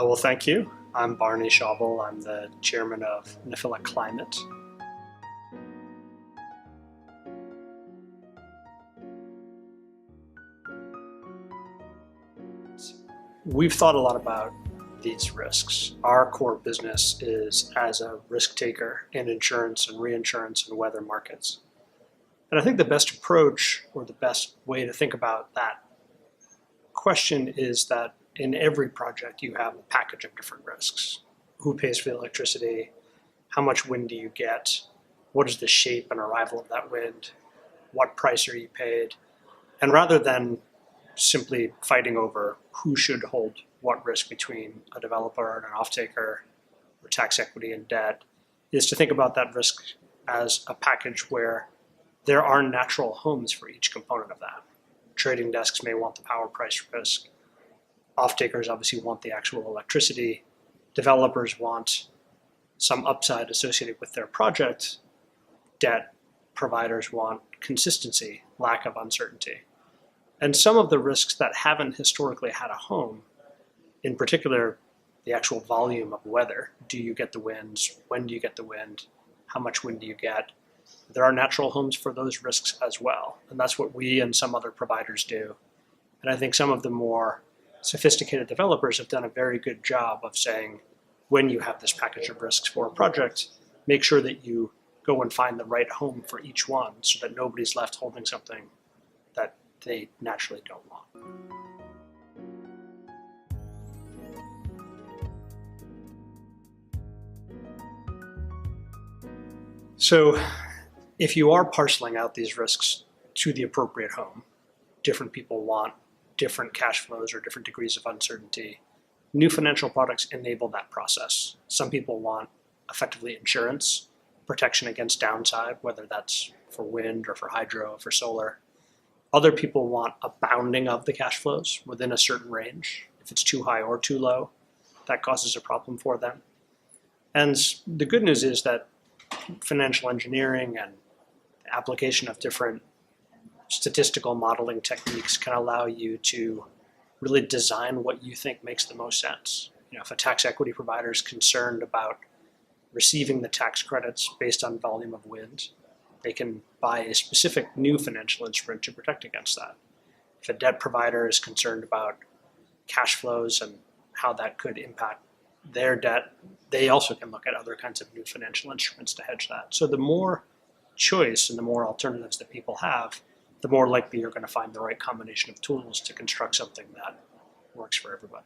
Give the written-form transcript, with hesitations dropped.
Well, thank you. I'm Barney Schauble. I'm the chairman of Nephila Climate. We've thought a lot about these risks. Our core business is as a risk taker in insurance and reinsurance and weather markets. And I think the best approach, or the best way to think about that question, is that in every project you have a package of different risks. Who pays for the electricity? How much wind do you get? What is the shape and arrival of that wind? What price are you paid? And rather than simply fighting over who should hold what risk between a developer and an offtaker, or tax equity and debt, is to think about that risk as a package where there are natural homes for each component of that. Trading desks may want the power price risk. Offtakers obviously want the actual electricity. Developers want some upside associated with their project. Debt providers want consistency, lack of uncertainty. And some of the risks that haven't historically had a home, in particular, the actual volume of weather. Do you get the winds? When do you get the wind? How much wind do you get? There are natural homes for those risks as well. And that's what we and some other providers do. And I think some of the more sophisticated developers have done a very good job of saying, when you have this package of risks for a project, make sure that you go and find the right home for each one so that nobody's left holding something that they naturally don't want. So if you are parceling out these risks to the appropriate home, different people want different cash flows or different degrees of uncertainty. New financial products enable that process. Some people want effectively insurance, protection against downside, whether that's for wind or for hydro or for solar. Other people want a bounding of the cash flows within a certain range. If it's too high or too low, that causes a problem for them. And the good news is that financial engineering and the application of different statistical modeling techniques can allow you to really design what you think makes the most sense. If a tax equity provider is concerned about receiving the tax credits based on volume of wind, they can buy a specific new financial instrument to protect against that. If a debt provider is concerned about cash flows and how that could impact their debt, they also can look at other kinds of new financial instruments to hedge that. So the more choice and the more alternatives that people have, the more likely you're going to find the right combination of tools to construct something that works for everybody.